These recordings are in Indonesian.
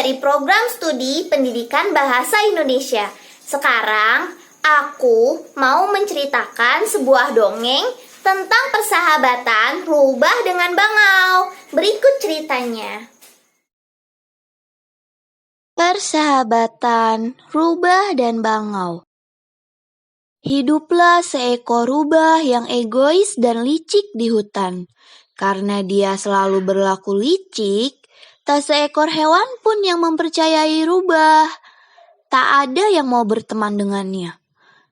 dari program studi pendidikan bahasa Indonesia. Sekarang, aku mau menceritakan sebuah dongeng tentang persahabatan rubah dengan bangau. Berikut ceritanya. Persahabatan rubah dan bangau. Hiduplah seekor rubah yang egois dan licik di hutan. Karena dia selalu berlaku licik, tak seekor hewan pun yang mempercayai rubah. Tak ada yang mau berteman dengannya.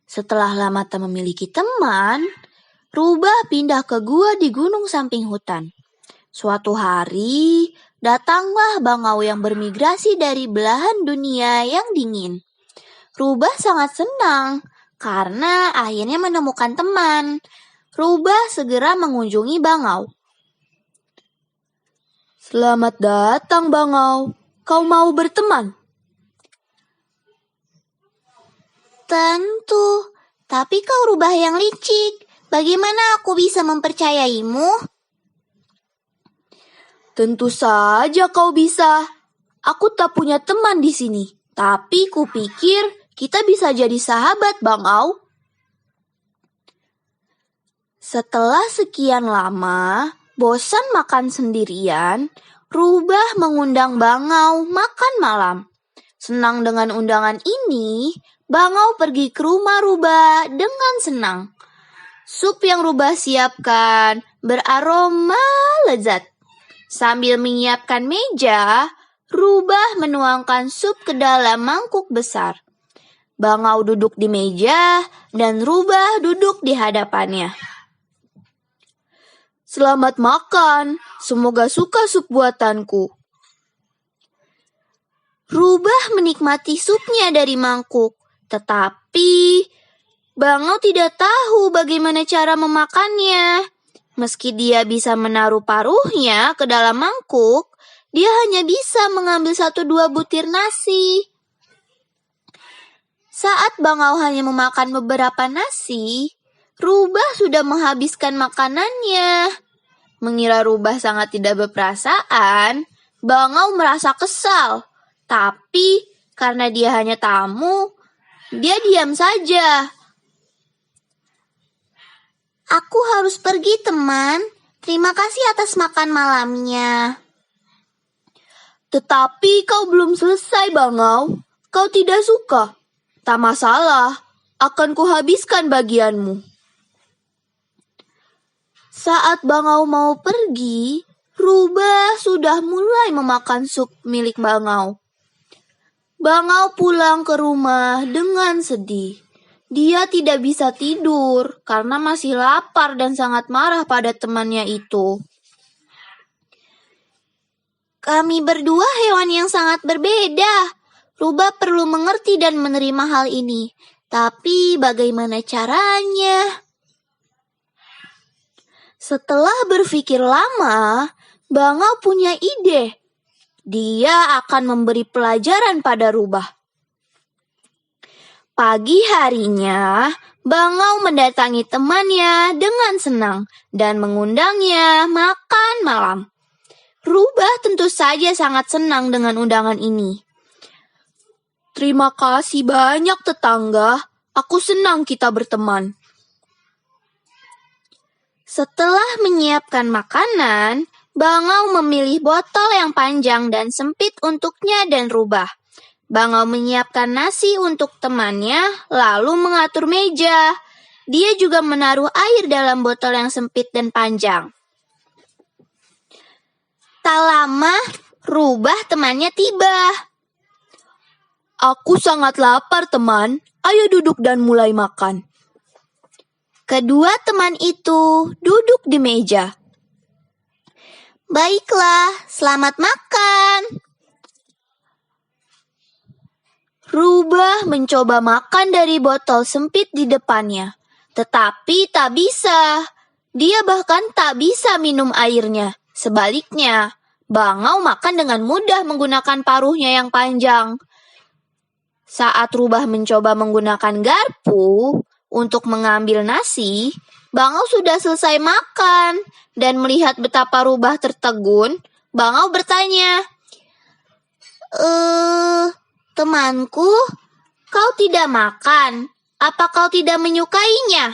Setelah lama tak memiliki teman, rubah pindah ke gua di gunung samping hutan. Suatu hari, datanglah bangau yang bermigrasi dari belahan dunia yang dingin. Rubah sangat senang karena akhirnya menemukan teman. Rubah segera mengunjungi bangau. "Selamat datang, bangau. Kau mau berteman?" Tentu, tapi kau rubah yang licik. Bagaimana aku bisa mempercayaimu? "Tentu saja kau bisa. Aku tak punya teman di sini, tapi kupikir kita bisa jadi sahabat, bangau." Setelah sekian lama, bosan makan sendirian, rubah mengundang bangau makan malam. Senang dengan undangan ini, bangau pergi ke rumah rubah dengan senang. Sup yang rubah siapkan beraroma lezat. Sambil menyiapkan meja, rubah menuangkan sup ke dalam mangkuk besar. Bangau duduk di meja dan rubah duduk di hadapannya. "Selamat makan, semoga suka sup buatanku." Rubah menikmati supnya dari mangkuk, tetapi bangau tidak tahu bagaimana cara memakannya. Meski dia bisa menaruh paruhnya ke dalam mangkuk, dia hanya bisa mengambil 1-2 butir nasi. Saat bangau hanya memakan beberapa nasi, rubah sudah menghabiskan makanannya. Mengira rubah sangat tidak berperasaan, bangau merasa kesal. Tapi karena dia hanya tamu, dia diam saja. "Aku harus pergi, teman. Terima kasih atas makan malamnya." "Tetapi kau belum selesai, bangau. Kau tidak suka? Tak masalah, akan kuhabiskan bagianmu." Saat bangau mau pergi, rubah sudah mulai memakan sup milik bangau. Bangau pulang ke rumah dengan sedih. Dia tidak bisa tidur karena masih lapar dan sangat marah pada temannya itu. Kami berdua hewan yang sangat berbeda. Rubah perlu mengerti dan menerima hal ini. Tapi bagaimana caranya? Setelah berpikir lama, bangau punya ide. Dia akan memberi pelajaran pada rubah. Pagi harinya, bangau mendatangi temannya dengan senang dan mengundangnya makan malam. Rubah tentu saja sangat senang dengan undangan ini. "Terima kasih banyak, tetangga. Aku senang kita berteman." Setelah menyiapkan makanan, bangau memilih botol yang panjang dan sempit untuknya dan rubah. Bangau menyiapkan nasi untuk temannya, lalu mengatur meja. Dia juga menaruh air dalam botol yang sempit dan panjang. Tak lama, rubah temannya tiba. "Aku sangat lapar, teman. Ayo duduk dan mulai makan." Kedua teman itu duduk di meja. "Baiklah, selamat makan." Rubah mencoba makan dari botol sempit di depannya, tetapi tak bisa. Dia bahkan tak bisa minum airnya. Sebaliknya, bangau makan dengan mudah menggunakan paruhnya yang panjang. Saat rubah mencoba menggunakan garpu untuk mengambil nasi, bangau sudah selesai makan dan melihat betapa rubah tertegun, bangau bertanya, Temanku, kau tidak makan. Apa kau tidak menyukainya?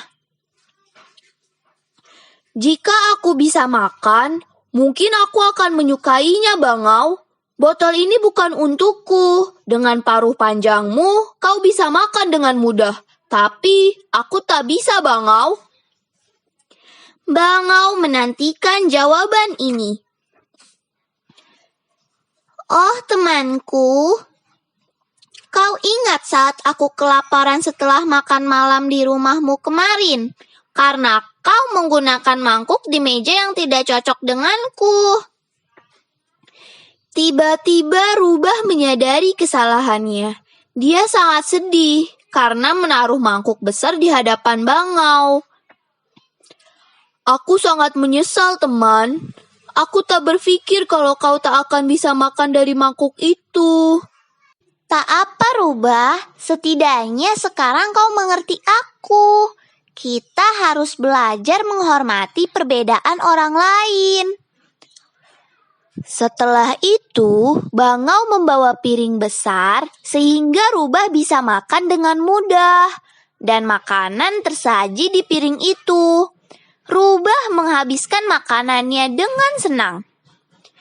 Jika aku bisa makan, mungkin aku akan menyukainya, Bangau. Botol ini bukan untukku. Dengan paruh panjangmu, kau bisa makan dengan mudah. Tapi aku tak bisa, Bangau. Bangau menantikan jawaban ini. Oh temanku, kau ingat saat aku kelaparan setelah makan malam di rumahmu kemarin? Karena kau menggunakan mangkuk di meja yang tidak cocok denganku. Tiba-tiba Rubah menyadari kesalahannya. Dia sangat sedih karena menaruh mangkuk besar di hadapan Bangau. Aku sangat menyesal, teman. Aku tak berpikir kalau kau tak akan bisa makan dari mangkuk itu. Tak apa, Rubah. Setidaknya sekarang kau mengerti aku. Kita harus belajar menghormati perbedaan orang lain. Setelah itu, Bangau membawa piring besar sehingga Rubah bisa makan dengan mudah. Dan makanan tersaji di piring itu. Rubah menghabiskan makanannya dengan senang.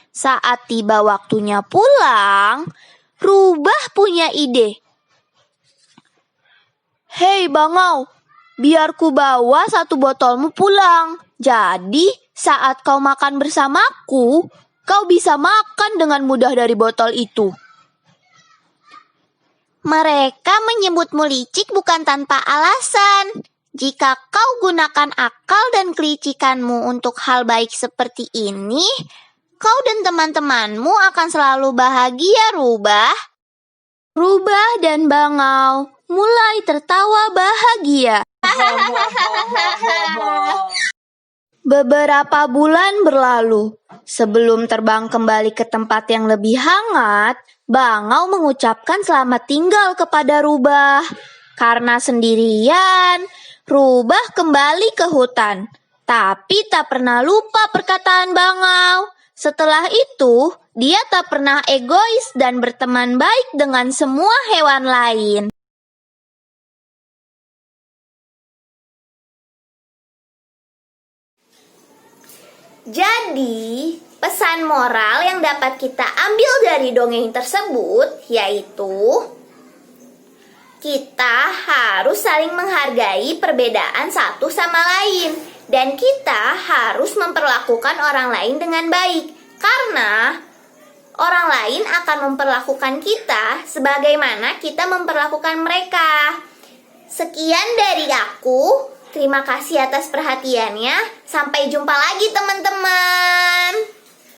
Saat tiba waktunya pulang, Rubah punya ide. Hei Bangau, biar ku bawa satu botolmu pulang. Jadi saat kau makan bersamaku, kau bisa makan dengan mudah dari botol itu. Mereka menyebutmu licik bukan tanpa alasan. Jika kau gunakan akal dan kelicikanmu untuk hal baik seperti ini, kau dan teman-temanmu akan selalu bahagia, Rubah. Rubah dan Bangau mulai tertawa bahagia. Beberapa bulan berlalu. Sebelum terbang kembali ke tempat yang lebih hangat, Bangau mengucapkan selamat tinggal kepada Rubah. Karena sendirian, Rubah kembali ke hutan. Tapi tak pernah lupa perkataan Bangau. Setelah itu, dia tak pernah egois dan berteman baik dengan semua hewan lain. Jadi, pesan moral yang dapat kita ambil dari dongeng tersebut yaitu kita harus saling menghargai perbedaan satu sama lain dan kita harus memperlakukan orang lain dengan baik karena orang lain akan memperlakukan kita sebagaimana kita memperlakukan mereka. Sekian dari aku. Terima kasih atas perhatiannya. Sampai jumpa lagi teman-teman.